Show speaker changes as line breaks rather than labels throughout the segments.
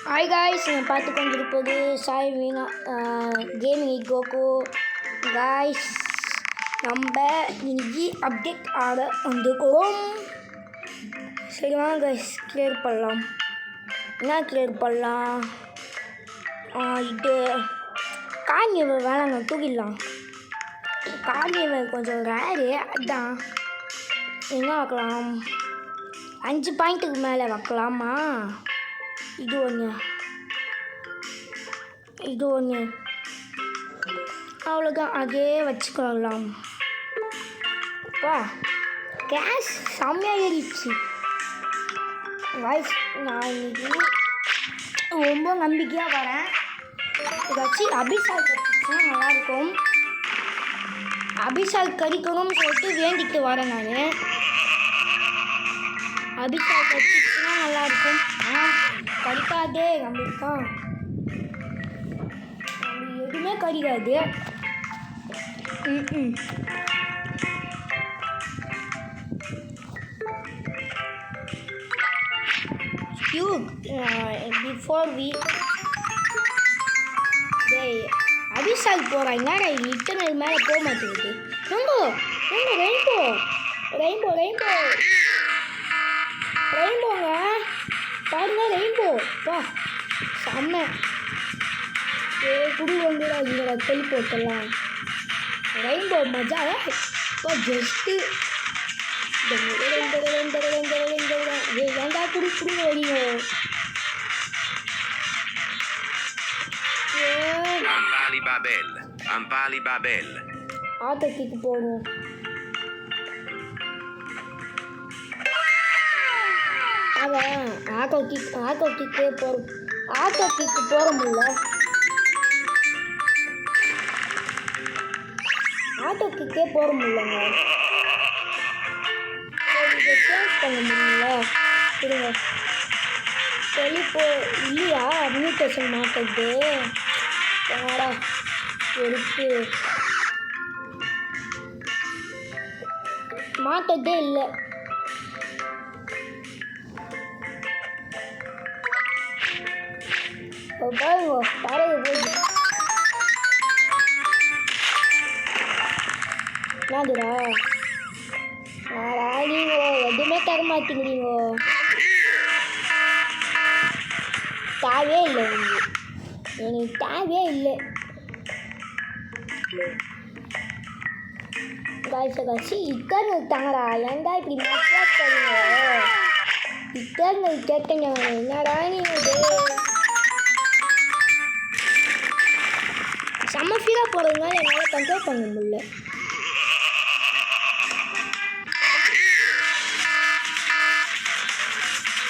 Hi guys, நீங்கள் பார்த்து கொண்டிருப்பது சாய் வீணா கேமிங் கோகோ. காய்ஸ், நம்ம இன்னைக்கு அப்டேட் ஆட வந்துக்கிறோம். சரி வாங்க காய்ஸ், கிளியர் பண்ணலாம். என்ன கிளியர் பண்ணலாம்? இது கார்னிவல் வேணாங்க, தூக்கிடலாம். கார்னிவல் கொஞ்சம் ரேரு, அதுதான். என்ன வைக்கலாம்? 5 பாயிண்ட்டுக்கு மேலே வைக்கலாமா? இது ஒன்று அவ்வளோதான், அதே வச்சுக்கலாம். அப்பா கேஷ் செம்மையாக ஏறிடுச்சு. வாய்ஸ் நான் இன்னைக்கு ரொம்ப நம்பிக்கையாக வரேன். ஏதாச்சும் அபிஷாக் கடிச்சுன்னா நல்லாயிருக்கும். அபிஷாக் கடிக்கணும்னு சொல்லிட்டு வேண்டிக்கிட்டு வரேன் நான். அபிஷாக் கடிச்சுன்னா நல்லாயிருக்கும். கடிக்காதே, நம்மளுக்கு எதுவுமே கடிக்காது. பிஃபோர் வி அபிஷாக் போகிறான். என்னடா இத்தனை மேலே போக மாட்டேங்குது. ரெயின்போ ரெயின்போ ரெயின்போ ரெயின்போ ரெயின்போங்க பாருங்க, ரெயின்போ வா செம்ம. குடி வந்துடா இங்கே தெளி போட்டலாம். ரெயின்போ மஜா இப்போ ஜஸ்ட்டு ஏன்டா குடி வரீங்க? ஆட்டோக்கு போகணும். அவன் ஆட்டோ கிக்கே போக முடியல. ஆட்டோ கிக்கே போக முடியலங்க. இதை சேஞ்ச் பண்ண முடியல. இருங்க, தெளிப்போ இல்லையா? மியூட்டேஷன் மாட்டது யாரா எடுத்து மாட்டதே இல்லை. பாருங்க பறவை போகுது. என்னதுடா நீங்க எதுவுமே தர மாட்டேங்கிறீங்க. தேவையே இல்லை எனக்கு தேவையே இல்லை. காய்ச்சி இத்தனை தாங்கடா. ஏன்டா இப்படி மச்சா தருங்க? இத்தனை கேட்டேங்க. என்னடா நீங்கள் செம்ம ஃபீலாக போகிறதுனால என்னால் கண்ட்ரோல் பண்ண முடியல.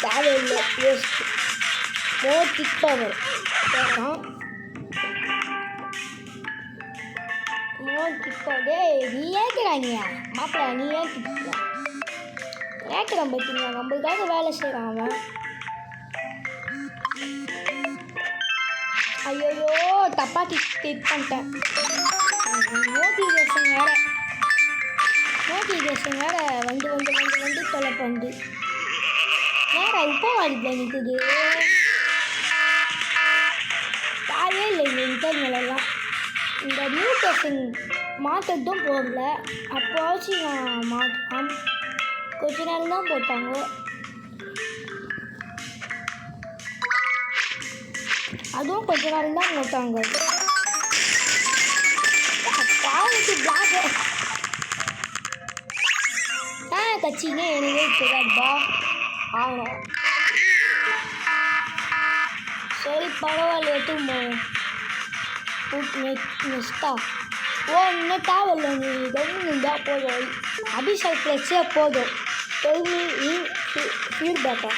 தேவையில்லை, வேஸ்ட். மோர் கிக் பவர் கேட்குறான். மோர் கிக் பவர் நீ ஏற்கிறாங்க மாப்பிள்ள. நீ ஏற்கிறான் பார்த்தீங்களா? நம்மளுக்காக வேலை செய்கிறான் அவன். ஐயோ தப்பாக கிக் பண்ணிட்டேன். நோட்டிஃபிகேஷன் வேறு வந்து தொலை பண்ணு. ஏடா இப்போ வாடிப்பில் நிற்குது. தாயே இல்லை இந்த இன்டர்னலெல்லாம். இந்த மியூட்டேஷன் மாற்றதும் போடல. அப்போவாச்சும் நான் மாற்றலாம். கொஞ்ச நேரம் தான் போட்டாங்க. அதுவும் கொஞ்ச நேரம் தான் போட்டாங்க. கட்சிங்க எனவே தெரியாதுப்பா ஆகணும். சரி பரவாயில்ல, எடுத்துன்னு நெக்ஸ்ட்டா இன்னும் தேவையில்லை. நீ கவர்மெண்ட் இருந்தால் போதும். அபிஷேக் ப்ளஸ்ஸே போதும். ஃபீட்பேக்கா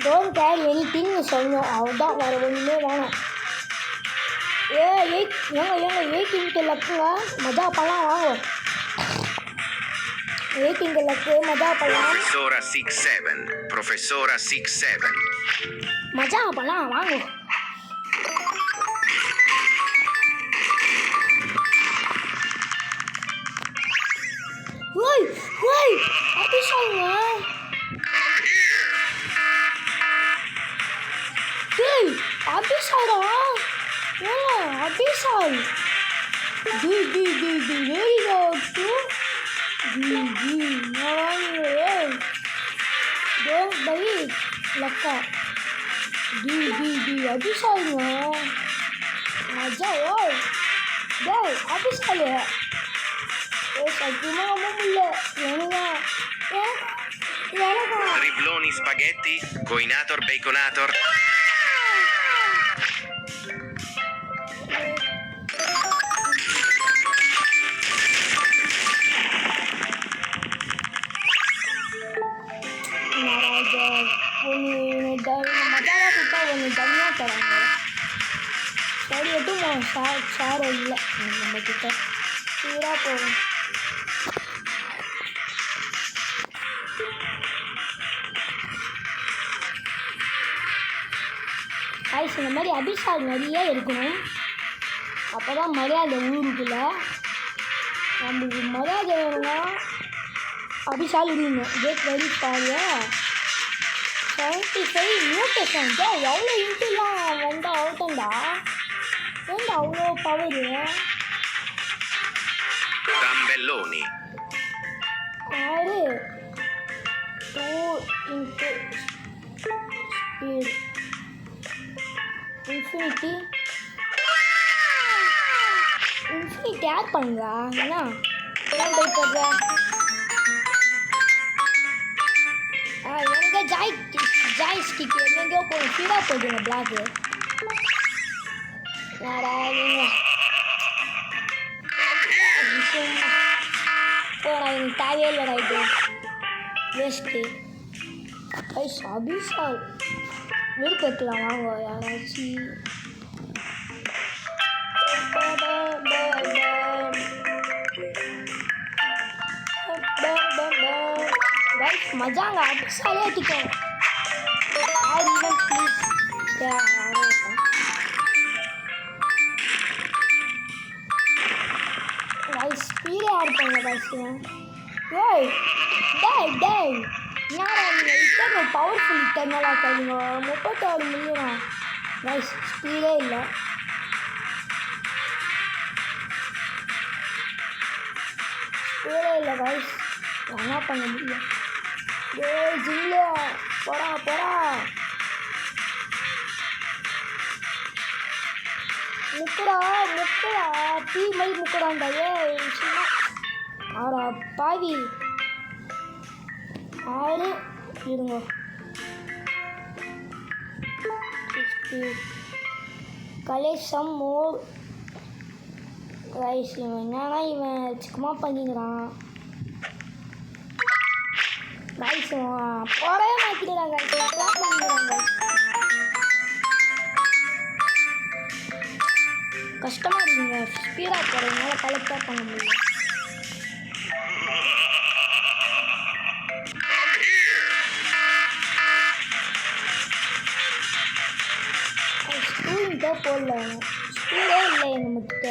டோன்ட் கேர் எனிதிங்னு சொல்லணும். அவள்தான் வேறு ஒன்றுமே வேணாம். ஏங்க 18 லக்குங்க மஜா பண்ணலாம். வாங்க 18 லக்கு மஜா பண்ணலாம்.
Professora 67
மஜா பண்ணலாம். வாங்க அபிஷேக் அபிஷால் लक्का डी अभिषाल मजा और अभिषाल है
Triploni spaghetti, coinator, baconator.
Masala கொடுத்தா ஒன்று தனியாக தராங்க சரி எதுவும் சாரம் இல்லை நம்ம கிட்ட சீராக போகும் ஐஸ் இந்த மாதிரி அபிஷால் நிறைய இருக்கணும் அப்போ தான் மரியாதை ஊருக்குள்ள நம்மளுக்கு மரியாதை வேணும்னா அபிஷால் இருக்கணும் கேட் வெரி பாரு 75 நியூட்டன் எவ்வளோ இன்ட்டுலாம் வந்து அவுட்டண்டா ஏன்டா அவ்வளோ power
Tambelloni.
6 2 into speed infinity add பண்ணுங்க என்ன ஏன் போய்ட்டு எனக்கு ஜாய் ஸ்டிக் எங்கெங்கயோ போய் ஃபீடாக போய்டுங்க பிளாக்கு போடா எனக்கு தேவையே இல்லைடா இது வேஸ்ட்டு ஐஸ் அபிஷால் விருப்பக்கலாம் வாங்க யாராச்சும் மஜாங்க அபிஷாலே ஏற்றிக்கோங்க ஆட் ஈவன் ப்ளீஸ் ரைஸ் ஸ்பீடே ஆட் பண்ணுங்க ரைஸ் ஏய் டேய் என்னடா நீங்கள் இத்தனை பவர்ஃபுல் இத்தனை தருங்க 36 மில்லியனா ரைஸ் ஸ்பீடே இல்லை ரைஸ் என்ன பண்ண முடியும் ஏய் ஜில்லு போடா முக்கடா டீ மை முக்கடாண்டா சும்மா ஆடா பாவி ஆடு இருங்க கலேசம் மோர் ரைஸ் இவன் என்னன்னா இவன் சிக்கமாக பண்ணிக்கிறான் ரைஸ் போடவே மாற்றிக்கிறாங்க பண்ணிக்கிறாங்க கஷ்டமாக இருக்குங்க ஸ்பீடாக போகிறதுனால கலெக்டாக பண்ண முடியும் ஸ்பீடாக போடல ஸ்பீடே இல்லை நம்மக்கிட்ட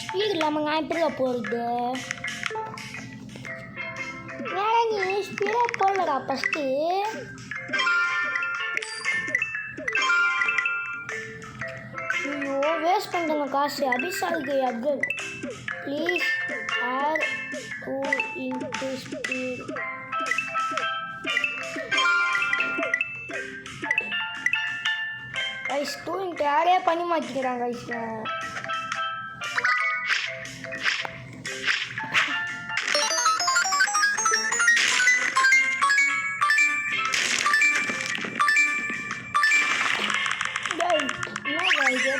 ஸ்பீடு இல்லாமல் நான் எப்படியா போகிறது ஏன்னா நீ ஸ்பீடாக போடலடா ஃபஸ்ட்டு ஐயோ வேஸ்ட் பண்ணுறேங்க காசு அபிஷாலுக்கு upgrade please add 2 into speed rise 2 into ஆடே பண்ணி மாற்றிக்கிறாங்க ரைஸ்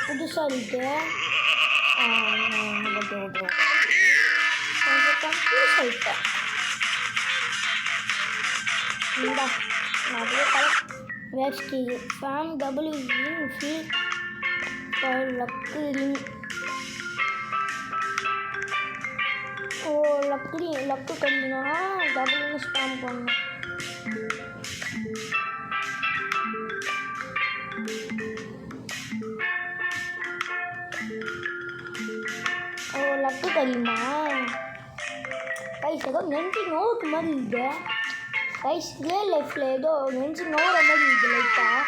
புதுசாக இருக்கு கொஞ்சம் கன்ஃபியூஸ் ஆகிட்டேன் இந்தா நிறைய கலர் வேஸ்டி ஃபேம் W ring feel luck ring ஓ லக்கு கண்டினா டபுள்யூ ஸ்பேம் பண்ணணும் லட்டு தெரியுமா ரைஸ் ஏதோ நெஞ்சு நோவுக்கு மாதிரி இருக்குது ரைஸ் ரியல் லைஃப்பில் ஏதோ நெஞ்சு நோவுற மாதிரி இருக்குது லைட்டாக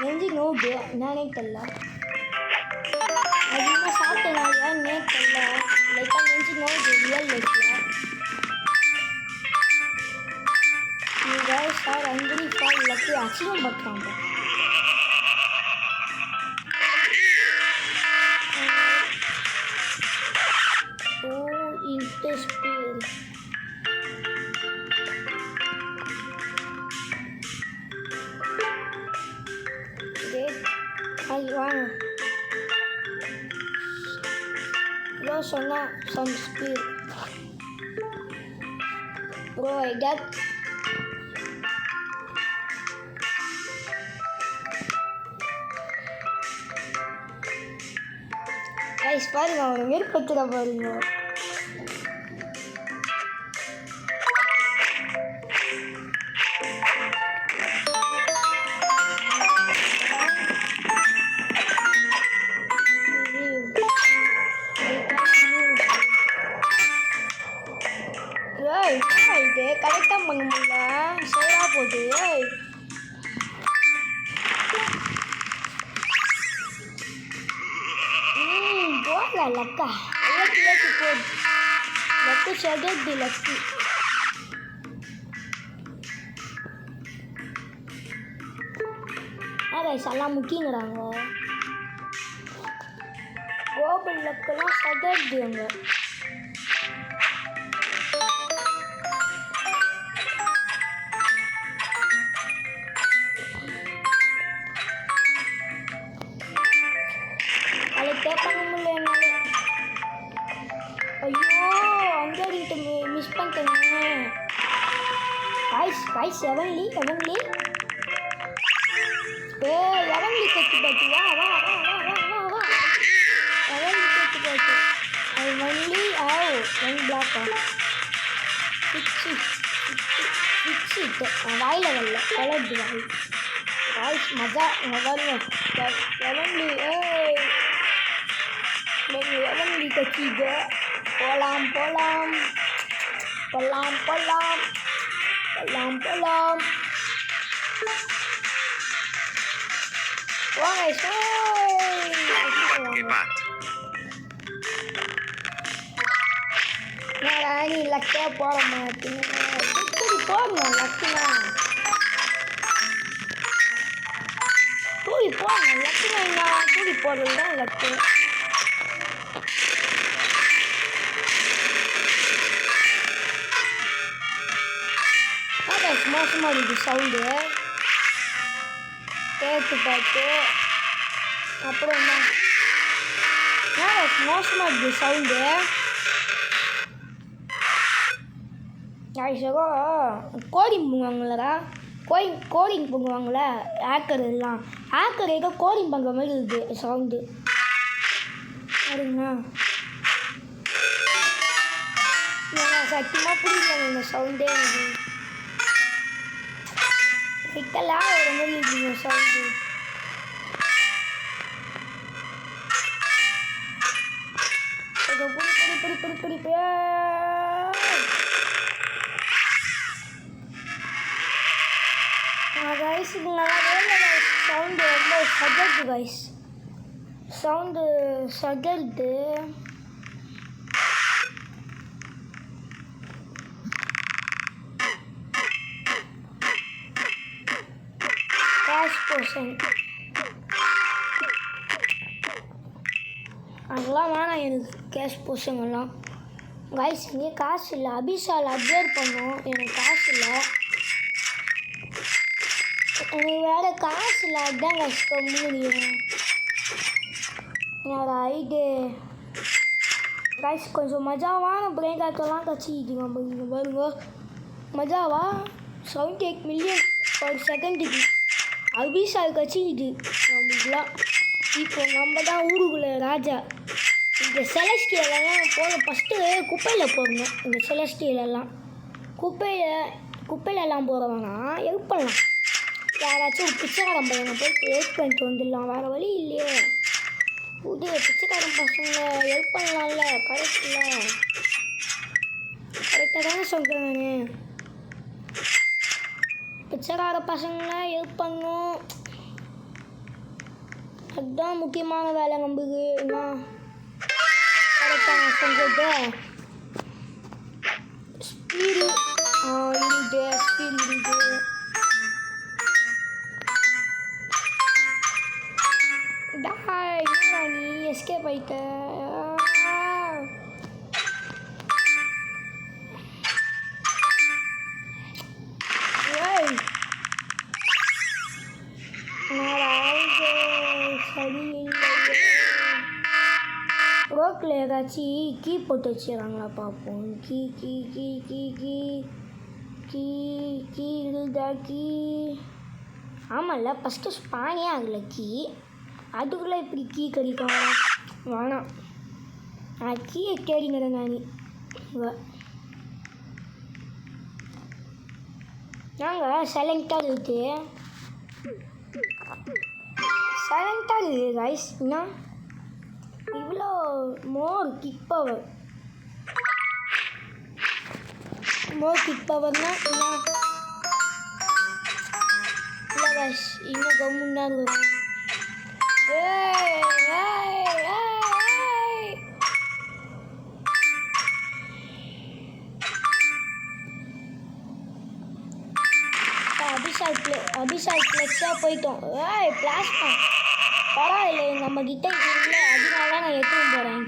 நெஞ்சு நோவுது என்னன்னே தெரியல அதிகமாக பார்த்தனால நேற்றில் லைட்டாக நெஞ்சு நோய் ரியல் லைஃப்பில் நீங்கள் சார் அஞ்சலி ஃபால் எல்லாத்தையும் அசிங்கம் பார்க்குறாங்க. ஓ இன்டெஸ்பில் அது வாங்க ப்ரோ சொன்னா some speed bro I get guys பாருங்க அவனை விருப்பத்துல பாருங்க. இது கரெக்டாக பண்ண முடியல சைடாக போட்டு போகல லக்கா லக்கு லக்கு போடு லக்கு சதது லக்கு எல்லாம் முக்கியங்கிறாங்க. கோபல் லக்கெல்லாம் சததுங்க. அதை கேட்பாங்க முடியல என்னால. ஐயோ அங்கே மிஸ் பண்ணிட்டேங்க. காய்ஸ் எவன்லி எவன்லி கட்டி பாட்டு வா வா வா வா வா வா வா எவன்லி கட்டி பாட்டு அது ஒன்லி ஒன் பிளாக்கா ஃபிக்ஸிட்டு வாயில் வரல கலர்டு வாய் காய்ஸ் மஜா வருங்க எவன்லி எவன்லி கட்சிங்க போலாம் போலாம் போலாம் போலாம் போலாம் போலாம் நீ லக்கே போட மாட்டீங்க போடணும் லக்குனா தூளி போடணும் லக்குனா தூளி போடுறது தான் லக்கு. மோசமாக இருக்குது சவுண்டு கேட்டு பார்த்து அப்புறம் என்ன மோசமாக இருக்குது சவுண்டு. ஆயிஷகோ கோடிங் பண்ணுவாங்களடா கோடிங் பண்ணுவாங்களே ஹேக்கர் எல்லாம் ஹேக்கர் ஏதோ கோடிங் பண்ணுற மாதிரி இருக்குது சவுண்டு சரிங்களா. சத்தியமாக புரியல இந்த சவுண்டே எனக்கு கிட்டலாம் ஒரு மாதிரி இருக்குங்க சவுண்டு. புடி கைஸ் இது நல்லாவே இல்லை சவுண்டு ரொம்ப சகருது கைஸ் சவுண்டு சகருது. அதெல்லாம் வேணாம் எனக்கு கேஷ் போஷங்கெல்லாம் கைஸ். இங்கே காசு இல்லை அபிஷால் அப்டேட் பண்ணோம் எனக்கு காசு இல்லை எனக்கு வேறு காசு இல்லை அதுதான் கைஸ் முடியும் என்னோட ஐடி கைஸ். கொஞ்சம் மஜாவான பிரெயின் காக்கெல்லாம் கச்சிக்கிட்டுங்க பாருங்க மஜாவா 78 மில்லியன் ஒரு செகண்டுக்கு அபிஷால் கச்சிக்கிட்டு நம்மளுக்குலாம். இப்போ நம்ம தான் ஊருக்குள்ளே ராஜா. இந்த செலஸ்டியலெல்லாம் போக ஃபஸ்ட்டு குப்பையில் போடணும். இந்த செலஸ்டியலெல்லாம் குப்பையிலெல்லாம் போகிறவனா ஹெல்ப் பண்ணலாம். யாராச்சும் ஒரு பிச்சைக்காரன் பையனை போய்ட்டு ஹெல்ப் பண்ணிட்டு வந்துடலாம். வேறு வழி இல்லையே. புது பிச்சைக்காரன் பசங்களை ஹெல்ப் பண்ணலாம்ல கரெக்டில் கரெக்டாக தானே சொல்கிறேன் நான். பிச்சைக்கார பசங்களை ஹெல்ப் பண்ணணும் அதுதான் முக்கியமான வேலை நம்மளுக்கு என்ன. நான் சொல்கிறது ஸ்பீடு இருக்குது ஸ்பீடு இருக்குது என்னடா நீ எஸ்கேப் ஆயிட்ட ரோக்கில் ஏதாச்சும் கீ போட்டு வச்சுருக்காங்களா பார்ப்போம் key key key key key key key இருக்குதா கீ ஆமாம்ல ஃபஸ்ட்டு ஸ்பானே ஆகலை கீ அதுக்குள்ளே இப்படி கீ கிடைக்கும் வேணாம் நான் கீயை தேடிங்கிறேன் நான் நாங்கள் சைலண்ட்டாக இருக்குது சைலண்ட்டாக இருக்குது ரைஸ் என்ன இவ்வளோ மோர் கிக் பவர்னா என்ன இல்லை ரைஸ் இன்னும் கம்முன்னா இருக்கும் அபிஷாக் ஃப்ளெக்ஸாக போயிட்டோம் பிளாஸ்மா பரவாயில்லை நம்மக்கிட்ட இல்லை அதனால நான் எடுத்துன்னு போகிறேன்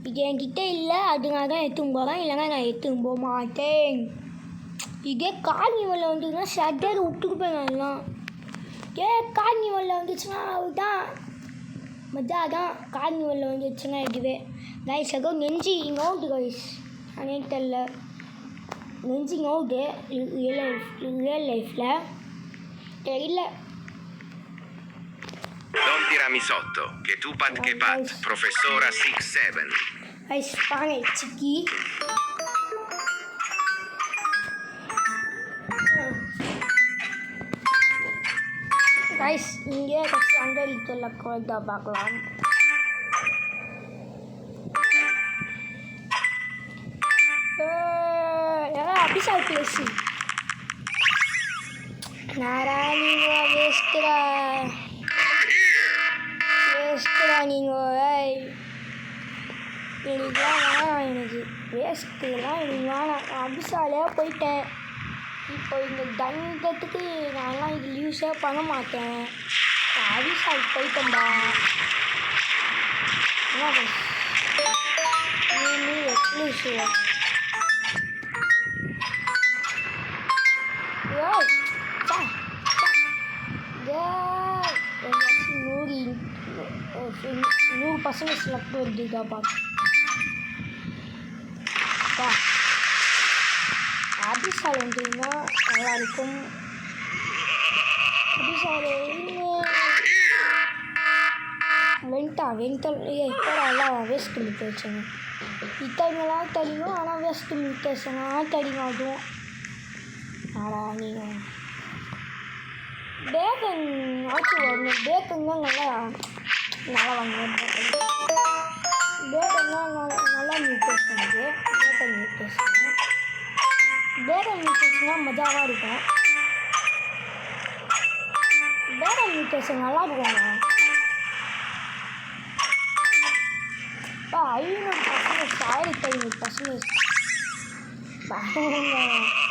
இது என்கிட்ட இல்லை அதனால தான் எடுத்துன்னு போகிறேன் இல்லைன்னா நான் எடுத்துன்னு போக மாட்டேன் இதே கார்னிவலில் வந்துச்சுன்னா ஷட்டர் விட்டுக்குப்பேன் நான்லாம் கார்னிவலில் வந்துச்சுன்னா அதுதான் மஜா தான் கார்னிவலில் வந்துச்சுன்னா இதுவே கைஸ் ஏதோ நெஞ்சு நோட்டு கைஸ் எனக்கு தெரியல நெஞ்சு நோட்டு ரியல் லைஃப்பில் தெரியல
Don Tiramisotto, che tu pat che pat, professora 6-7.
Gai spane ciki. Guys, இங்கே கட்சி அங்கே இருக்கிற குழந்தை பார்க்கலாம் அபிஷாக் பேசி நாராயணி வேஸ்ட்ரா நீங்கள் எனக்குலாம் வேணாம் எனக்கு வேஸ்ட்டுலாம் எனக்கு வேணாம் நான் அபிஷாலே போயிட்டேன் இப்போ இந்த தண்டத்துக்கு நான்லாம் இது யூஸே பண்ண மாட்டேன் நான் அபிஷால் போயிட்டேன்டா என்ன எக்ஸ்க்ளூசிவ் நூறு பசங்க செலக்ட் வருதுதா பார்ப்பா அபிஷால் வந்துன்னா நல்லாயிருக்கும் அபிஷால் வெண்டல் இப்போ எல்லாம் வேஸ்ட் பண்ணி போயிடுச்சுங்க இத்தனைலாம் தெரியும் ஆனால் வேஸ்ட் பண்ணி பேசுங்க தெரியும் அதுவும் ஆனால் நீங்கள் பேக்கன் ஆச்சு வரணும் பேக்கன் தான் நல்லா வாங்குவேன் பேக்கன்லாம் நல்லா நியூட்ரிஷன் இருக்குது பேக்கன் நியூட்ரிஷனாக மஜாவாக இருக்கும் பேக்கன் நியூட்ரிஷன் நல்லா இருக்குங்க இப்போ 500% 1500%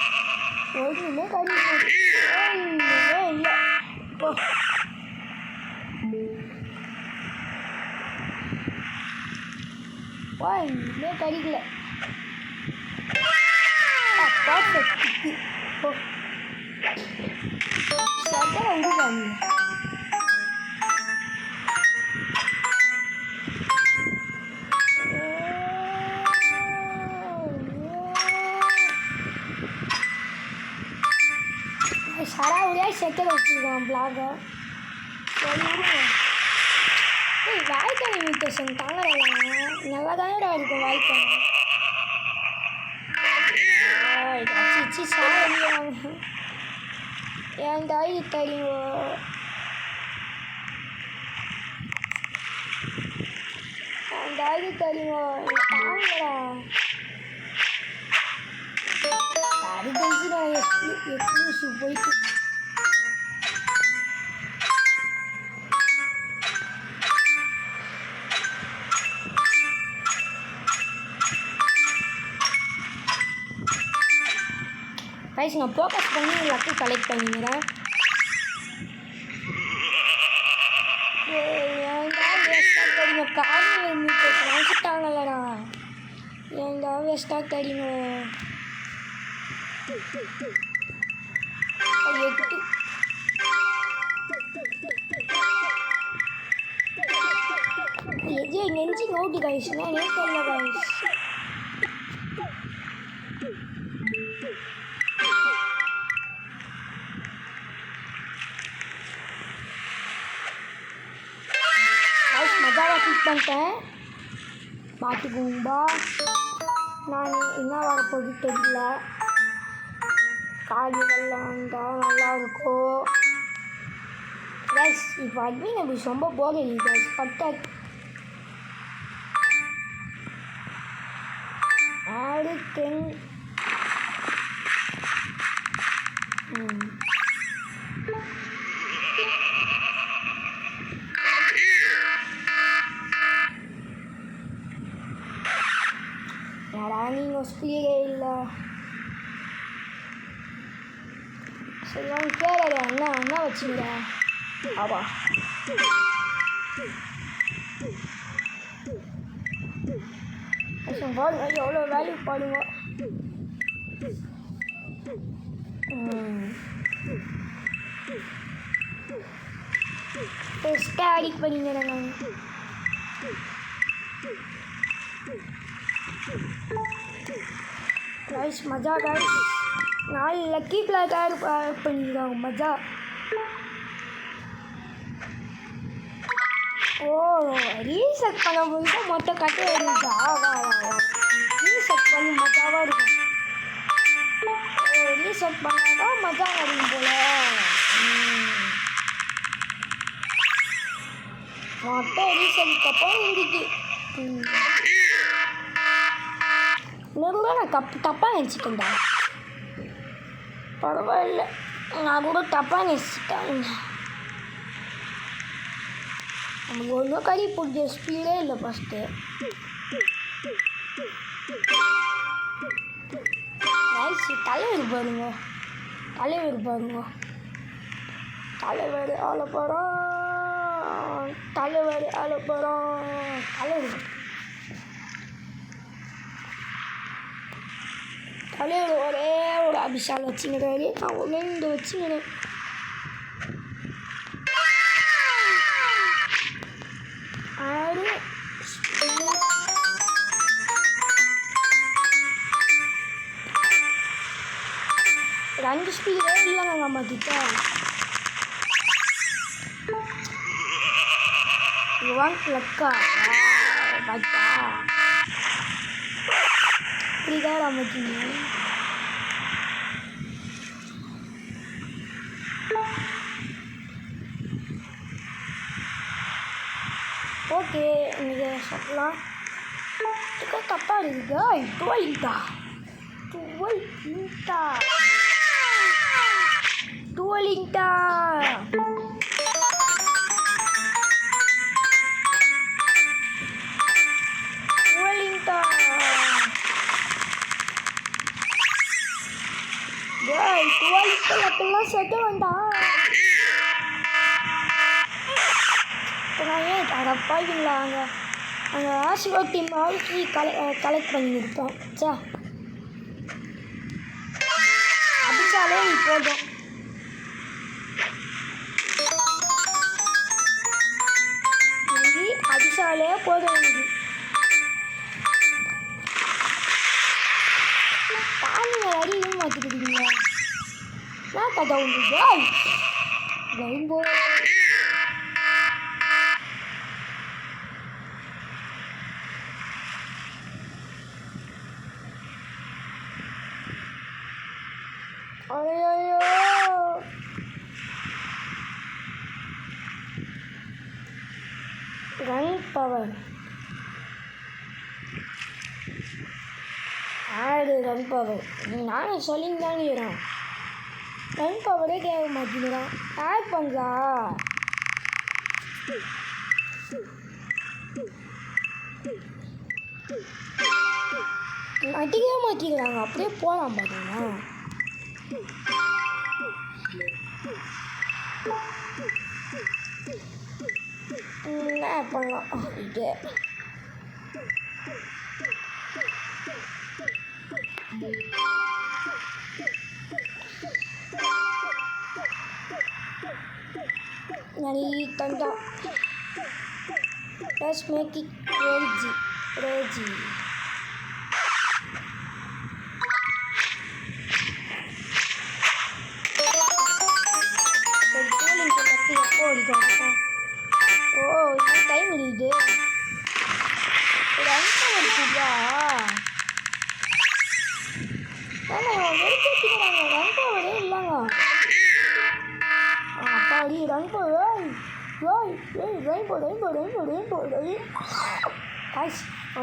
ஒன்றுமே கிடையாது ஒன்றுமே இல்லை இப்போ ஒன்றுமே கிடைக்கல பர்ஃபெக்ட் இப்போ சட்டை விடுவாங்க சராவடியாக செட்டில் வச்சுருக்கான் பிளாகை சரி விடுங்க வாய்க்கான இன்விடேஷன் தாங்கலாம் நல்லா தானடா இருக்கும் வாய்க்கான வச்சு சாப்பிடுவாங்க என் தாய் தெரியும் என் தாய் தெரியும் தாங்கடா அது தெரிஞ்சு நான் எக்ஸ்க்ளூசிவ் போயிட்டு கைஸ் நான் ஃபோக்கஸ் பண்ணி லக்கு கலெக்ட் பண்ணிக்கிறேன். ஏன்டா வேஸ்ட்டாக தெரியுங்க காரணம் இருந்துட்டு நினச்சிட்டாங்கல்லடா. ஏன்டா வேஸ்ட்டாக தெரியுங்க 8 எது நெஞ்சு நோட்டு கைஸ்னா எனக்கு தெரியல கைஸ். மஜாவாக கிளிக் பண்ணிட்டேன். மாட்டிக்கும்பா நான் என்ன வரப்போகுது தெரியல. காலி வெள்ளம் வந்தால் நல்லாயிருக்கும் கைஸ். இப்போ அட்மின் அப்படி ரொம்ப போகலை கைஸ். ஆடு 10 யாரா நீங்கள் ஸ்பீடே இல்லை. சரி வாங்க கேட்கல என்ன வச்சுங்க. ஆவா பாருங்க எவ்வளோ வேல்யூ பாருங்க. பெஸ்ட்டாக அடிக் பண்ணிக்கிறேன் நான். கைஸ் மஜா கைஸ் 4 லக்கி பிளாக் ஆட் பண்ணிக்கிறாங்க மஜா. ஓ ரீசெட் பண்ணும்போது தான் மொத்த கட்டு எடுத்தா. ரீசெட் பண்ணி மஜாவாக இருக்கும். ரீசெட் பண்ணாதான் மஜா வரும் போல. மொத்த ரீசெட்டுக்கு அப்புறம் இருக்கு. நான் தப்பாக நினச்சிட்டேன்டா. பரவாயில்ல நான் கூட தப்பாக நினச்சிட்டேன். நமக்கு ஒன்றும் கறி பிடிச்ச ஸ்பீடே இல்லை ஃபஸ்ட்டு. தலைவர் பாருங்க தலைவர் ஆள போகிறோம். தலைவர் ஒரே ஒரு அபிஷால் வச்சுங்கிறாரு. நான் ஒன்று 2 வச்சுக்கிறேன். ரெண்டு ஸ்பீடே இல்லைங்க நம்ம கிட்ட. லக்கா பார்த்தா இப்படிதான் நமக்கு. ஓகே இன்னைக்கு சொல்லலாம் தப்பாக இருக்குதா. 12 அப்பெல்லாம் செட்டு வேண்டாம். இப்போ நான் ஏன் அடப்பாய்ங்களா அங்கே ஆசிர்வாத் டீம் ஆல்ரெடி கலெக்ட் பண்ணியிருப்போம். சா அடித்தாலே நீ போதும். அடித்தாலே போதும். எனக்கு தானிய அடியும் மாற்றிக்கிட்டீங்களா? நான் கதை உண்டு ரெயின்போ. ஐயோ ரன் பவர் ஆடு ரன் பவர் நானும் சொல்லிங்கதாங்க இருக்கிறேன். ரன் பவரே கேட்க மாட்டேங்கிறான். ஆட் பண்ணுறா அடிக்கவே மாட்டேங்கிறாங்க. அப்படியே போகலாம் பார்த்தீங்கன்னா என்ன பண்ணலாம் இது தந்தா let's make it crazy ஓ இது டைம் இது ரன் பண்ணியா ரன் போவதே இல்லைங்க அப்பாடி ரன் போய்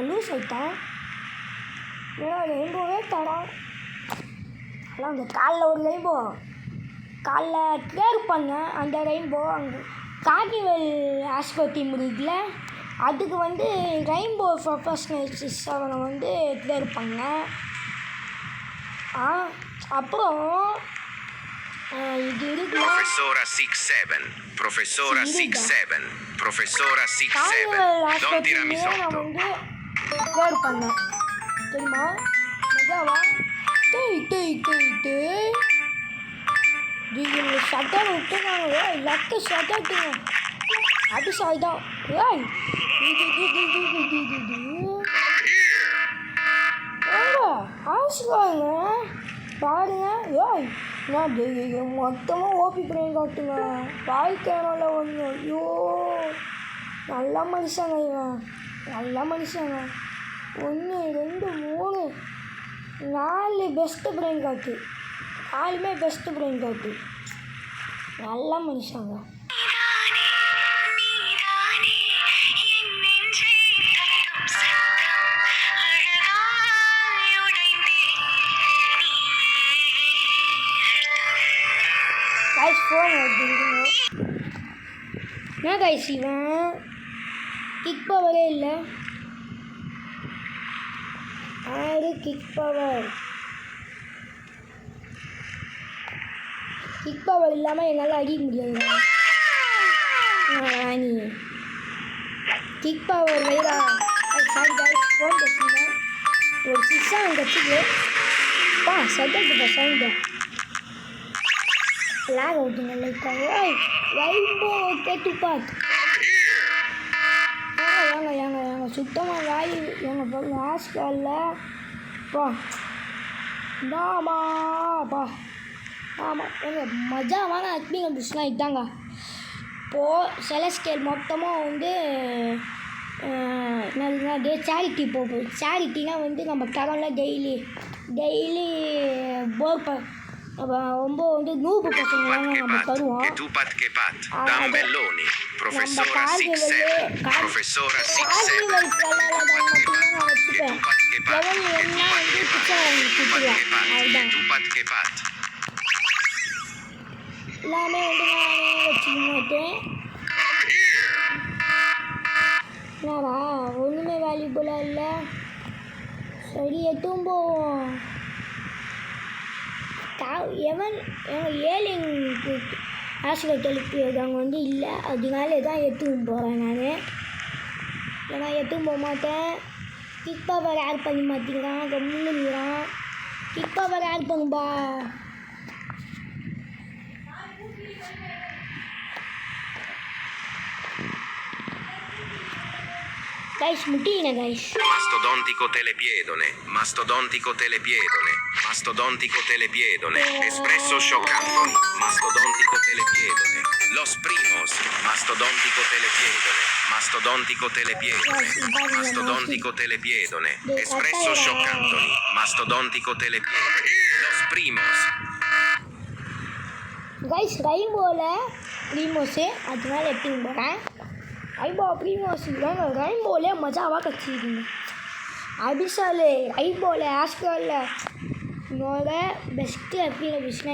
லூஸ் ஆயிட்டேன் ரெயின்போவே தரான் அதான் அந்த காலில் ஒரு ரெயின்போ காலில் கிளியர் பண்ணேன் அந்த ரெயின்போ அங்கே கார்னிவல் ஆஸ்பத்திரி இருக்குல்ல அதுக்கு வந்து ரெயின்போ ப்ரொஃபஷனல்ஸ் அவனை வந்து கிளியர் பண்ணேன் அப்புறம் இது இருக்குல்ல
Professora 67 Professora 67 Don tiramisotto
நான் வந்து கிளியர் பண்ணேன் தெரியுமா மஜாவா ஷட்டர் விட்டுனாங்க லக்கு ஷட்டர்ட்டுங்க அது சாய்தான் ஏய் ஆசுவாங்க பாருங்க ஏய் நான் மொத்தமாக ஓபி பிரைன் காட்டுங்க வாழ்க்கைனால ஒன்று ஐயோ நல்ல மனுஷங்க இவன் நல்ல மனுஷங்க 1 2 3 4 பெஸ்ட்டு பிரைன் காட்டு 4மே பெஸ்ட்டு பிரைன் காட்டு நல்ல மனுஷங்க ஃபோன் எடுத்துக்கிட்டுங்க என்ன கைஸ் இவன் கிக் பவரே இல்லை கிக் பவர் இல்லாமல் என்னால் அடிக்க முடியாது நீ கிக் பவர் வைரா சாரி கைஸ் ஃபோன் பேசுங்க ஒரு 6 கட்சிக்கு சட்டத்துப்பா sound lag outing like rainbow கேட்டு பாத் ஏங்க சுத்தமாக வாய் எங்க பாருங்க ஹாஸ்பிட்டலில் பா பா ஆமாம் எங்கள் மஜாவான ஆக்டிங் பிஸ்லாம் இதாங்க இப்போது செலஸ்டியல் மொத்தமாக வந்து என்னது சேரிட்டி போகும் சேரிட்டினா வந்து நம்ம தரோம்ல டெய்லி போர் ரொம்ப வந்து நூறு பசங்க நம்ம தருவோம் நம்ம கார்கிவல் மட்டும்தான் நான் வச்சுப்பேன் லெவல் என்ன வந்து பிக்சர் வாங்கி கொடுத்துருவேன் அதுதான் எல்லாமே வந்து நான் வச்சுக்க மாட்டேன் என்னடா ஒன்றுமே வேல்யூபுளாக இல்லை சரி எட்டும் போவோம் எவன் ஏலியன் ஹாஸ்பிட்டலுக்கு அங்கே வந்து இல்லை அதனால தான் எடுத்துன்னு போகிறேன் நான் ஏன்னா எடுத்துன்னு போக மாட்டேன் கிக் பவர் ஆட் பண்ணி மாட்டேங்கிறான் கம்முன்னுறான் கிக் பவர் ஆட் பண்ணும்பா கைஸ் முட்டிங்க guys
Mastodontico telepiedone espresso scioccantoli mastodontico telepiedone los primos mastodontico telepiedone espresso scioccantoli mastodontico telepiedone los primos
guys ப்ரீமோஸு அதனால எடுத்துன்னு போகிறேன் ப்ரீமோஸ் ரெயின்போலே மஜாவாக கட்சிருக்கீங்க அபிசால் ரெயின்போவில் ஆஸ்கரில் என்னோட பெஸ்ட்டு அக்ரில பிஸ்னா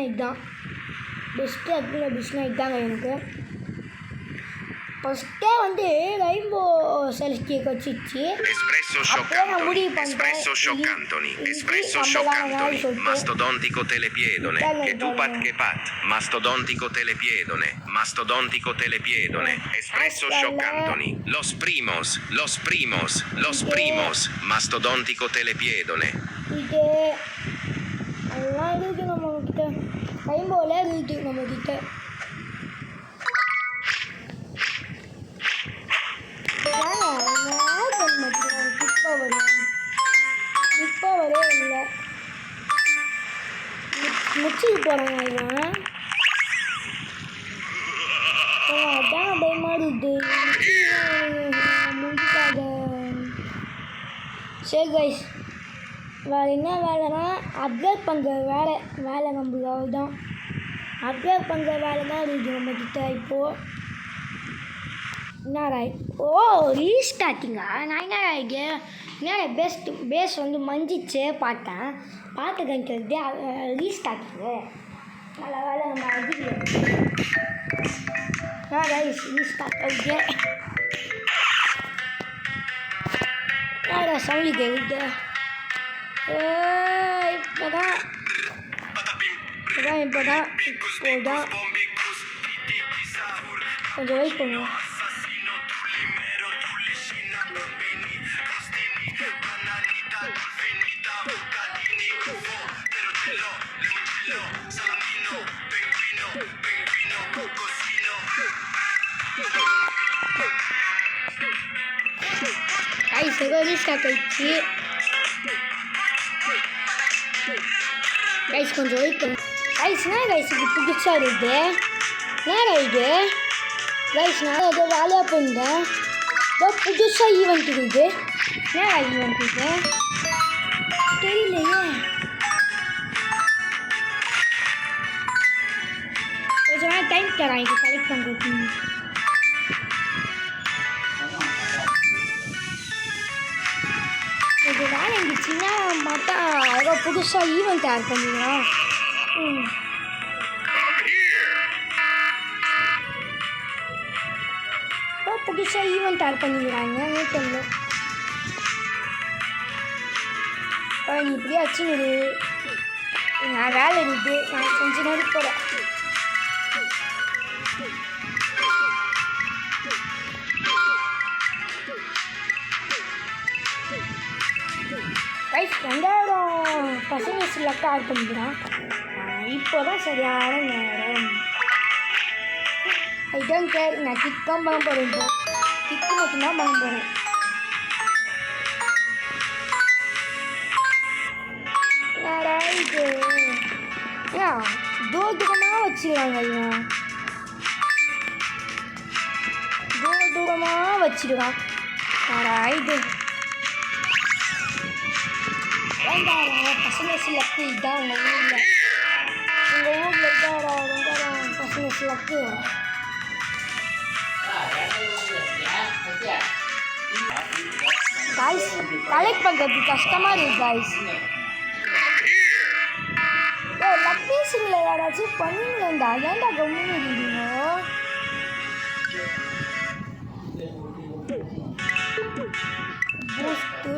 இதுதான் எனக்கு ஃபஸ்ட்டே வந்து rainbow செலஸ்டியக்கு வச்சிச்சு.
Espresso
Appena
scioccantoni,
morì,
espresso
quando-
scioccantoni,
il-
espresso
quando
scioccantoni,
la-
mastodontico telepiedone, che tu pat che pat, mastodontico telepiedone, mastodontico telepiedone, espresso scioccantoni, los primos, mastodontico telepiedone.
இது அதெல்லாம் இருக்குது நம்மக்கிட்ட. ரெயின்போவில் இருக்குது நம்மக்கிட்ட. கிப்பவரே இல்லை முடிச்சுட்டு போகிறாங்க இவன். அதான் பயமாடுது முடிக்காத. சரி கைஸ், வேறு என்ன வேலைன்னா அப்டேட் பண்ணுற வேலை நம்மளுக்கு தான். அப்டேட் பண்ணுற வேலை தான் இருக்குது நம்மக்கிட்ட இப்போது. என்னடா ஓ ரீஸ்டார்டிங்கா? நான் என்னடா பேஸ் வந்து மஞ்சிச்சு பார்த்தேன். பார்த்து கணிக்கிறது ரீஸ்டார்டிங்கு. நல்ல வேலை நம்ம அதிகம் ரீஸ்டார்ட் ஆகுது. என்னடா சவுண்டி கேட்குது? இப்போதான் கொஞ்சம் வெயிட் பண்ணுவோம். கைஸ் ரீஸ்டார்ட் ஆயிடுச்சு. கைஸ் கொஞ்சம் வெயிட் பண்ணு. கைஸ் என்ன கைஸ் இது புதுசாக இருக்குது? என்னடா இது கைஸ்? நான் ஏதோ வேலையாக போயிருந்தேன். ஏதோ புதுசாக ஈவெண்ட் இருக்குது. என்னடா ஈவெண்ட் இது தெரியலையே. கொஞ்சம் நேரம் டைம் தரான் இது செலக்ட் பண்ணுறதுக்கு. இது வேலை இருந்துச்சுன்னா பார்த்தா ஏதோ புதுசாக ஈவெண்ட் ஆட் பண்ணிடுறான். புதுசாக ஈவெண்ட் ஆட் பண்ணிடுறாங்க நேற்று. நீ இப்படியே வச்சுன்னு நான் வேலை இருக்குது. நான் கொஞ்ச நேரம் போகிறேன். கைஸ் 2000 பசங்க சிலக்க ஆட் பண்ணிக்கிறான். இப்போ தான் சரியான நேரம். I don't care. நான் கிக் தான் பண்ண போகிறேன். இப்போ கிக்கு மட்டும்தான் பண்ண போகிறேன். இது ஏன் தூரமாக வச்சுருவாங்க? இவன் தூரமாக வச்சிருக்கான். இது பசங்க சிலக்கு இதுதான் உங்கள் ஊரில். உங்கள் ஊரில் இதாடா ரொம்ப பசங்க சிலக்கு. காய்ஸ் கலெக்ட் பண்ணுறது கஷ்டமாக இருக்குது காய்ஸ். லப்பீஸுங்களை யாராச்சும் பண்ணுங்கண்டா. ஏன்டா கம்முன்னு இருந்தீங்க? Boost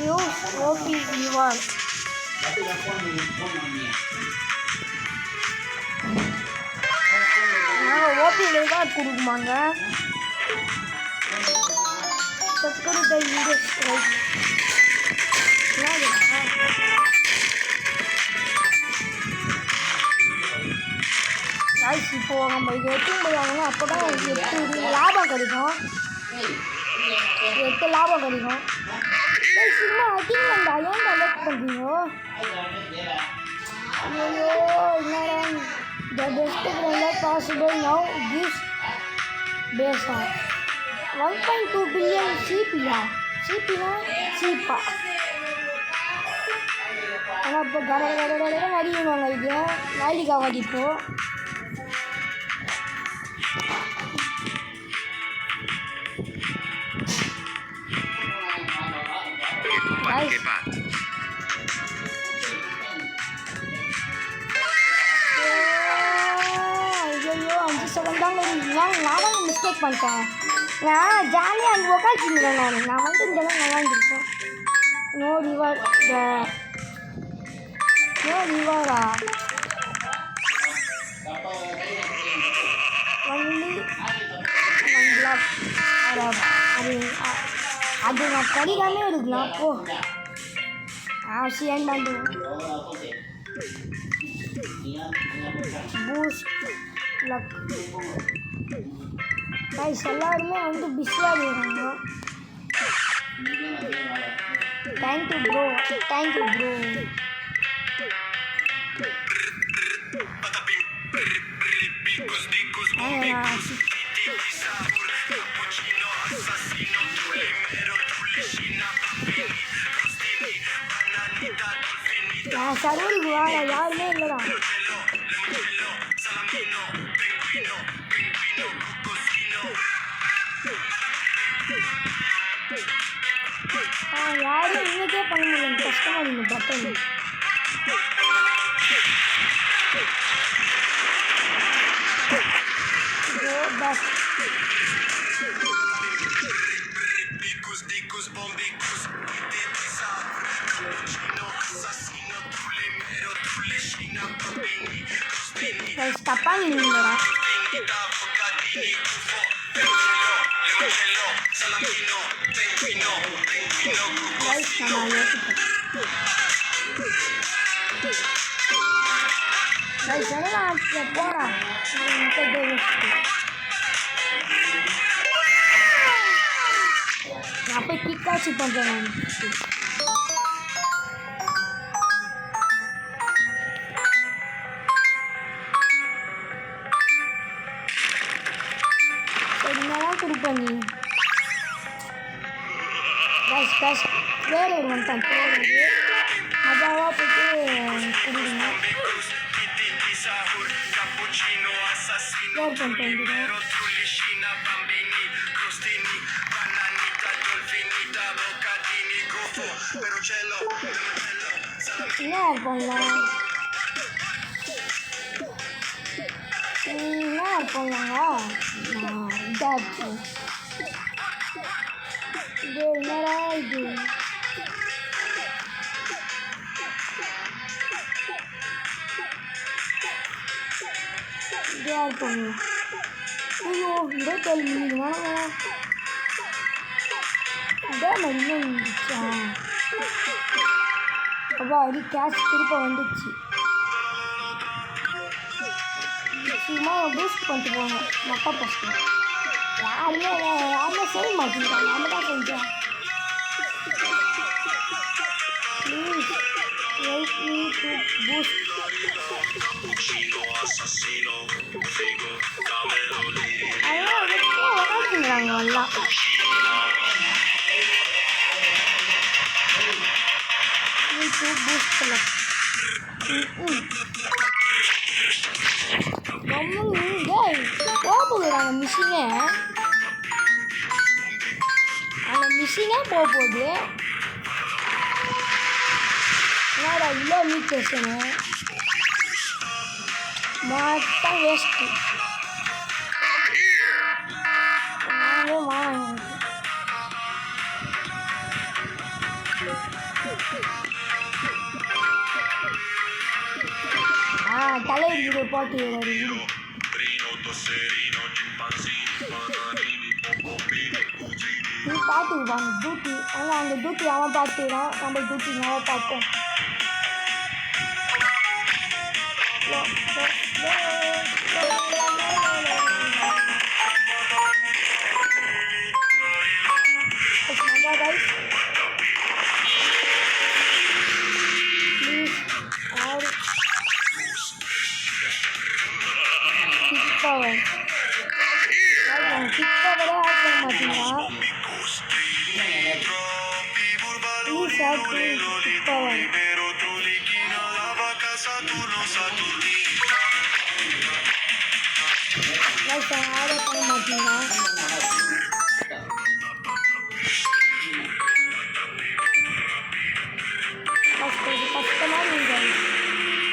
use OP reward. நாங்கள் ஓபி ரிவார்ட் கொடுக்குமாங்க. சக்கரத்தை ரைஸ் இப்போது நம்ம இது எடுத்துன்னு போயாங்கன்னா அப்போ தான் 8 லாபம் கிடைக்கும். 8 லாபம் கிடைக்கும். சும்மா அதிகம்டா. ஏன்டா லேட் பண்ணுறீங்க? ஐயோ என்னடா the best friend possible now gives பேஸா 1.2 பில்லியன் சிபியா சீப்பா. ஆனால் இப்போ கட அடிக்கணுங்க. இது நாளைக்காக அடிப்போ. மிஸ்டேக் பண்ணிட்டேன். நான் ஜாலியாக அங்கே உட்காந்துருந்தேன். நான் வந்து இந்த தான் நல்லா இருந்திருக்கேன். நோ ரிவர் நோ ரிவரா ஒன்லி ஒன் பிளாக். அது நான் படிக்காமே இருக்கலாம். அப்போ அவசியம் பண்ணுவேன். பூஸ்ட் லக் கைஸ் எல்லாருமே வந்து பிஸியாக இருக்காங்க. Thank you bro. சர்வருக்கு வாழ யாருமே இல்லைடா. யாரும் இன்னைக்கே பண்ண முடியல. கஷ்டமாக இருந்த பட்டன் தப்பா நின்றுடா. போடா நான் போய் கிக்காச்சு பண்ணுறேன். என்னதான் கொடுப்பேன் நீ? வேறு ஒரு வந்துட்டான் போகிறது மஜாவாக போய்ட்டு குடிடுங்க. வேறு பண்ணிட்டு வந்துடுறேன். என்ன பண்ணலாம் இதாச்சு. இது என்னடா இது? இதாக பண்ணலாம். ஐயோ 27 மில்லியன் வேணாம். இதே மாதிரி இருந்துச்சா? அப்பா அது கேஷ் திருப்ப வந்துச்சு. சும்மா பூஸ்ட் பண்ணிட்டு போங்க. மக்கா பசங்க யாருமே செய்ய மாட்டேங்கிறாங்க. நம்ம தான் செஞ்சோம். Please help me to boost. அதெல்லாம் உட்காந்துங்கிறாங்க எல்லாம். பூஸ்ட் பண்ண போகிறாங்க மிஷினே. அந்த மிஷினே போகுது. என்னடா இவ்வளோ மீட் ஸ்டேஷனு மொத்தம் வேஸ்ட்டு. நானே வாங்க தலைவலியோட பாட்டு நீ பார்த்துக்குவாங்க டியூட்டி. ஆனால் அந்த டியூட்டி அவன் பார்த்துக்கிறான். நம்ம டியூட்டி அவன் பார்ப்போம்.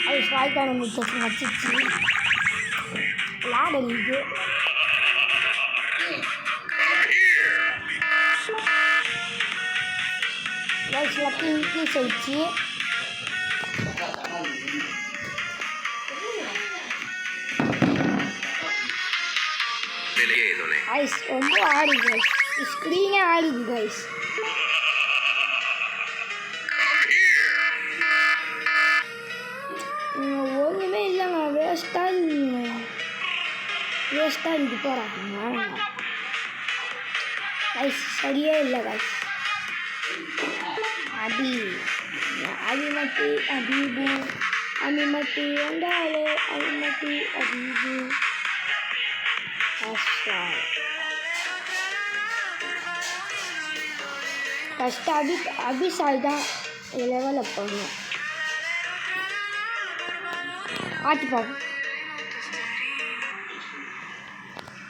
அது ஸ்ட்ரைக்கான முச்சச்சு வச்சிச்சு லாடல் இது. கைஸ் லக்கி இன்க்ரீஸ் ஆயிடுச்சு. கைஸ் ரொம்ப ஆடுது கைஸ், ஸ்க்ரீனே ஆடுது கைஸ். ஒன்றுமே இல்லைங்க, வேஸ்ட்டாக இருக்கு போகிறாங்க கைஸ், சரியே இல்லை கைஸ். அபிமட்டி அபீபு அபிமட்டி வந்தாலே அபிமட்டி அபீபு ஃபஸ்ட்டு அபிசால் தான் லெவலில் போகணும். பாட்டு பார்ப்போம்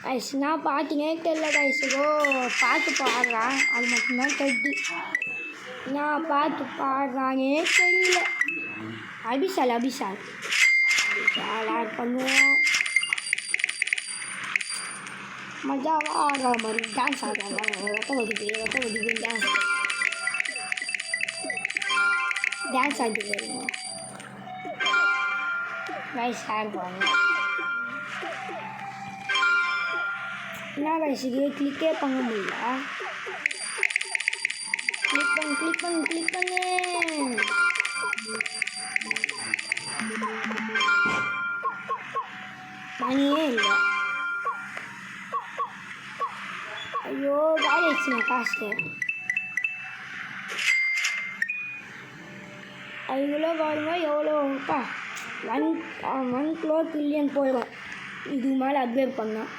கைஸ். நான் பாட்டுனே தெரியல கைஸ், ஏதோ பாட்டு பாடுறான் அது மட்டும்தான் தெரியுது. நான் பாட்டு பாடுறானே தெரியல. அபிசால் ஆட் பண்ணுவோம். மஜாவாக ஆடுற மாதிரி டான்ஸ் ஆடுறாங்க. ரத்த ஒதுக்கு டான்ஸ் ஆடிட்டு வருங்க கைஸ். ஆட் பண்ணுங்க. என்ன கைஸ் இது கிளிக்கே பண்ண முடியல. கிளிக் பண்ணு. மணியே இல்லை. ஐயோ காலி ஆயிடுச்சுண்ணா காசு. 5 கிலோ பாருங்க எவ்வளோப்பா. 1 கிலோ ட்ரில்லியன் போயிடும் இதுக்கு மேலே அப்கிரேட் பண்ணால்.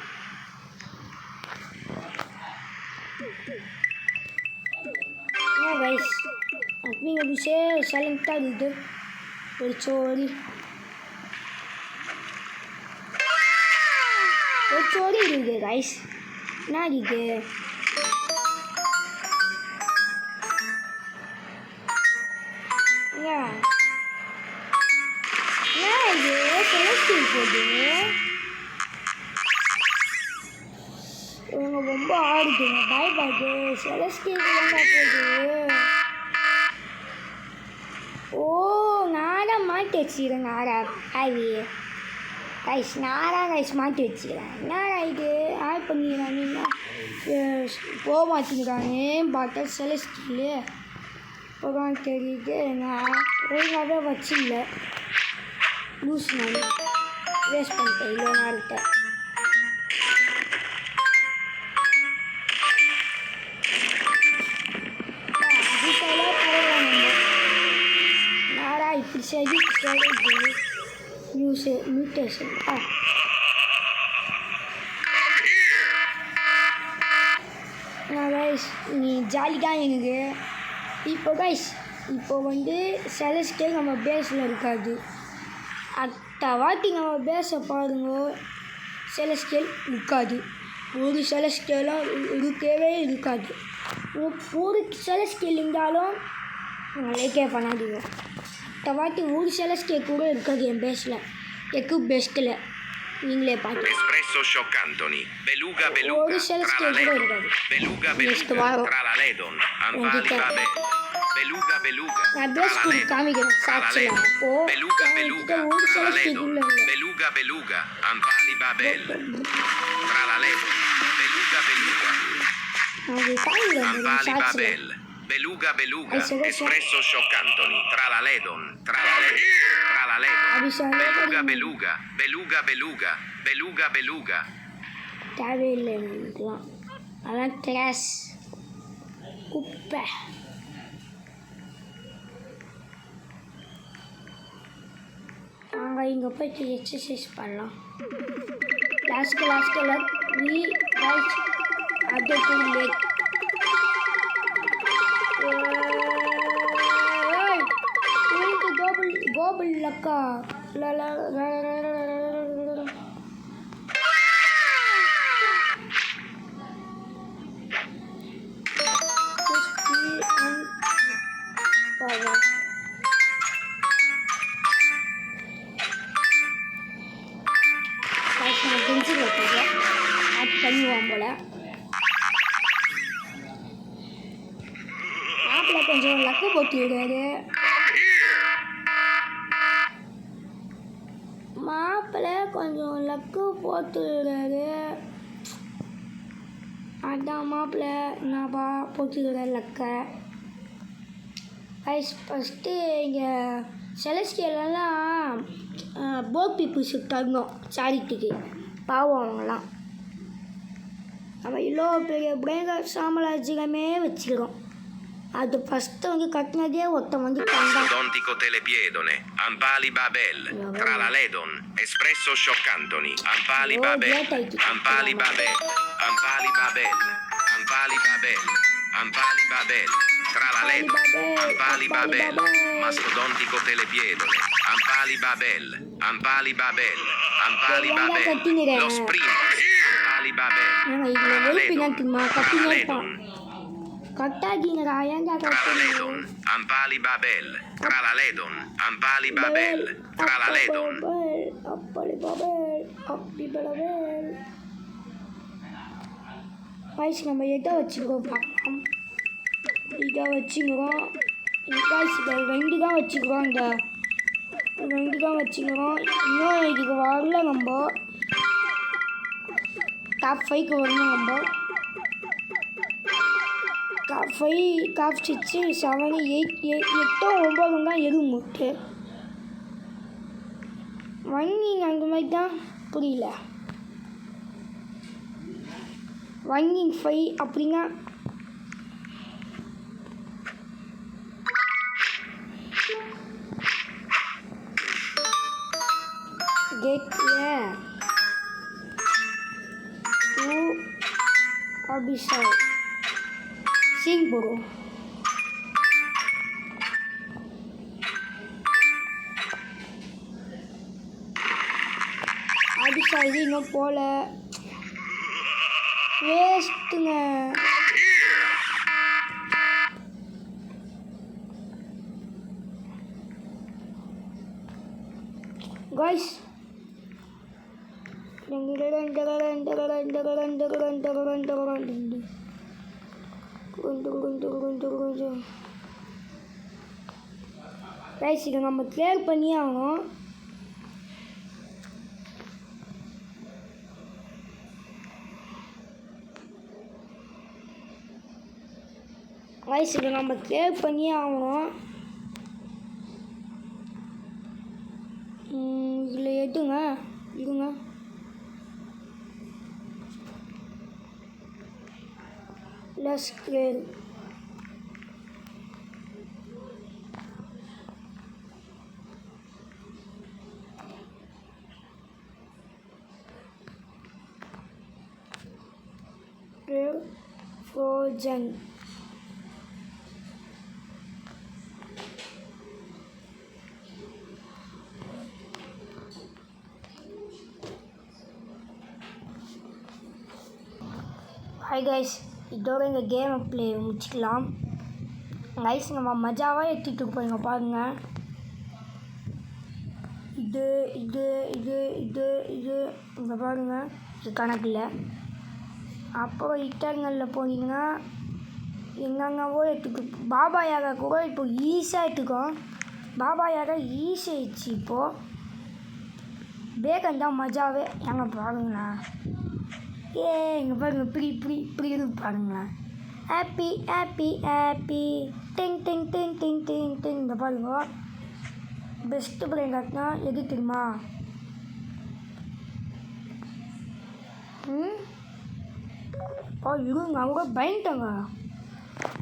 ஏன் கைஸ் அப்படிங்க விஷே சைலண்ட்டாக இருக்குது. ஒரு சோடி இருக்குது கைஸ். என்ன இது செலஸ்டியல் போகுது. இவங்க ரொம்ப ஆடுதுங்க. பாய்பாக்கு செலஸ்டியல் போகுது. ஓ நானாக மாட்டி வச்சுக்கிறேங்க. கைஸ் கைஸ் மாட்டி வச்சுக்கிறேன். என்னடா இது ஆட் பண்ணிக்கிறாங்க. போக மாட்டேங்கிறாங்க. பார்த்தா செலஸ்டியலு போகான்னு தெரியுது. நான் ஒழுங்காகவே வச்சில்ல. லூஸ் நான் வேஸ்ட் பண்ணிட்டேன் இவ்வளோ நேரத்தை. அதுக்கெல்லாம் போகலாம் நம்ம. நாரா இப்படி சரி மியூட்டேஷன். கைஸ் நீ ஜாலிதான் எனக்கு. இப்போ கைஸ் இப்போ வந்து செலஸ்டியல் நம்ம பேஸில் இருக்காது. அடுத்த வாட்டி நம்ம பேஸை பாருங்க, செலஸ்டியல் இருக்காது. ஒரு செலஸ்டியலும் இருக்கவே இருக்காது. ஒரு செலஸ்டியல் இருந்தாலும் லைக்கே பண்ணாதீங்க. அடுத்த வாட்டி ஒரு செலஸ்டியல் கூட இருக்காது என் பேஸில். எக்கு பெஸ்ட்டில் நீங்களே பார்த்து.
Espresso scioccantoni, beluga tra la ledon, beluga tra la ledon, anfali babel, beluga tra la ledon, beluga tra la ledon, beluga anfali babel, tra la ledon, beluga anfali babel, beluga espresso scioccantoni, tra la ledon, beluga.
தேவையில்லை எனக்குலாம். அதெல்லாம் class குப்பை. நாங்கள் இங்கே போய்ட்டு exercise பண்ணலாம். Last we guys are too late. கோபுல் லக்கா பென்சில் வைக்கிறது அது பண்ணுவான் போல். மாப்பிள்ளை கொஞ்சம் லக்கு போட்டுருக்காரு. மாப்பிள்ளை கொஞ்சம் லக்கு போட்டுருக்காரு. அதான் மாப்பிள்ளை என்னப்பா போட்டுருக்காரு லக்கை. கைஸ் ஃபஸ்ட்டு இங்கே செலஸ்டியலெல்லாம் போட் பீப்புள்ஸுக்கு தரணும் சேரிட்டிக்கு. பாவம் அவங்களாம். நம்ம இவ்வளோ பெரிய பிரேங்கர் சாம்ராஜ்யமே வச்சுக்கிறோம். அது ஃபஸ்ட்டு வந்து கட்டினதே ஒருத்தன் வந்து
Mastodontico telepiedone, Ampali Babel, Tralaledon, Espresso Scioccantoni, Ampali Babel, Ampali Babel, Ampali Babel, Ampali Babel, Ampali Babel, Tralaledon, Ampali Babel, Mastodontico telepiedone, Ampali Babel, Ampali Babel, Ampali Babel, Los Primos, Ampali Babel, Tralaledon,
கட்டாதீங்கடா ஏன்டா
Tralaledon, Ampali Babel, Tralaledon, Ampali Babel, Tralaledon.
அப்படி பாபேல் அப்படி Palavel. Boys நம்ம எதை வச்சுக்கிறோம் பார்க்கலாம். இதை வச்சுக்கிறோம். Boys இதை 2 தான் வச்சுக்கிறோம். இந்த 2 தான் வச்சுக்கிறோம். இன்னும் இதுக்கு வரல. நம்ம டாப் 5க்கு வரணும். நம்ம டாப் 5 டாப் 6 7 8 8 9 தான் எதுவும் முட்டு வங்கி அந்த மாதிரி தான். புரியல. வங்கி 5 அப்படின்னா get yeah 2 Abisal sing bro. Abisal இன்னும் போல வேஸ்ட்டுங்க. guys guys இதை நம்ம கிளியர் பண்ணி ஆகணும். guys இதை நம்ம கிளியர் பண்ணி ஆகணும். இதில் எடுங்க இருங்க. Less clear frozen. Hi guys, இதோட இந்த கேமை ப்ளே முடிச்சுக்கலாம். கைஸ் நம்ம மஜாவாக எடுத்துகிட்டு போய்ங்க பாருங்கள். இது இது இது இது இது இங்கே பாருங்கள். இது கணக்கில் அப்புறம் இட்டங்களில் போனீங்கன்னா எங்கெங்கவோ எடுத்துக்கு. பாபா யாகா கூட இப்போ ஈஸியாக எடுத்துக்கோம். பாபா யாகா ஈஸி ஆயிடுச்சு இப்போது. பேகன் தான் மஜாவே. எங்கே பாருங்களா. இங்கே பாருங்க. இப்படி இப்படி இப்படி இருக்கு பாருங்களேன். ஹாப்பி ஹாப்பி ஹாப்பி டிங் டிங் டிங் டிங் டிங் டிங். இந்த பாருங்க பெஸ்ட்டு பிள்ளைங்க காட்டினா எது தெரியுமா? இருங்க அவங்க பயந்துட்டாங்க.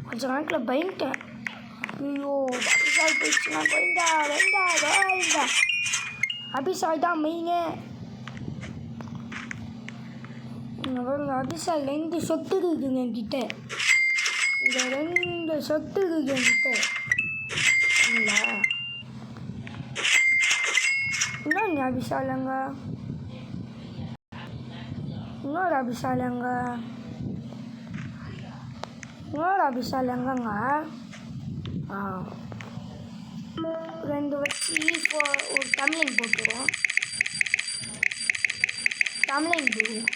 கொஞ்சம் கணக்கில் பயந்துட்டேன். ஐயோ அபிசால் போயிடுச்சுன்னா பயந்தா வேண்டா வேண்டா. அபிசால் தான் மெயினே. அபிசால் 2 சொத்து இருக்குங்க என்கிட்ட. இந்த 2 சொத்து இருக்கு என்கிட்ட. இல்லை இன்னொன்று அபிசாலங்க. இன்னொரு அபிசாலங்க. இன்னொரு அபிசாலங்கங்க. 2 வச்சு இப்போ ஒரு தமிழன் போட்டுருவோம். தமிழன் போடுவோம்.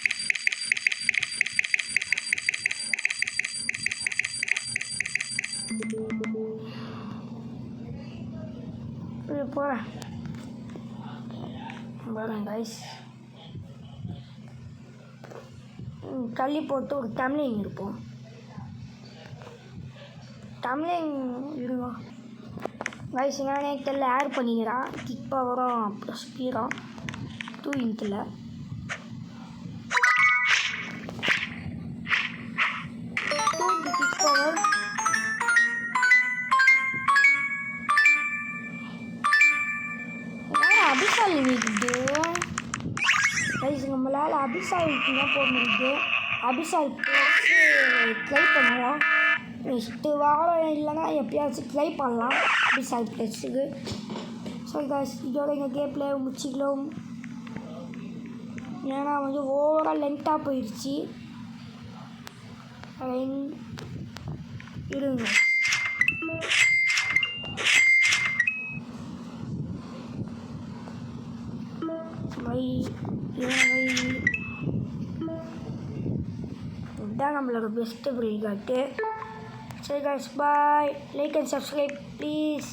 போகிறேன் வரேன் கைஸ். தள்ளி போட்டு ஒரு தமிழிங் இருப்போம். தமிழிங் இருங்க கைஸ். நானே தெரியல ஆட் பண்ணிக்கிறேன். கிக் பவரும் அப்புறம் ஸ்பீடும் 2 இன்ச்சில் கிக் பவர். அபிசால் இருக்குது கைஸ். நம்மளால் அபிசால் தான் போக முடியுது. அபிசால் ப்ளஸ்ஸு ட்ரை பண்ணுவோம். நெக்ஸ்ட்டு வாரம் இல்லைன்னா எப்பயாச்சும் ட்ரை பண்ணலாம் அபிசால் ப்ளஸ்ஸுக்கு. ஸோ கைஸ் இதோட எங்கள் கேம் பிளே முடிச்சிக்கலாம். ஏன்னா வந்து ஓவராக லென்த்தாக போயிடுச்சு. இருங்க இதுதான் நம்மளோட பெஸ்ட்டு ப்ரீகாட்டு. சரி guys bye. Like and subscribe please.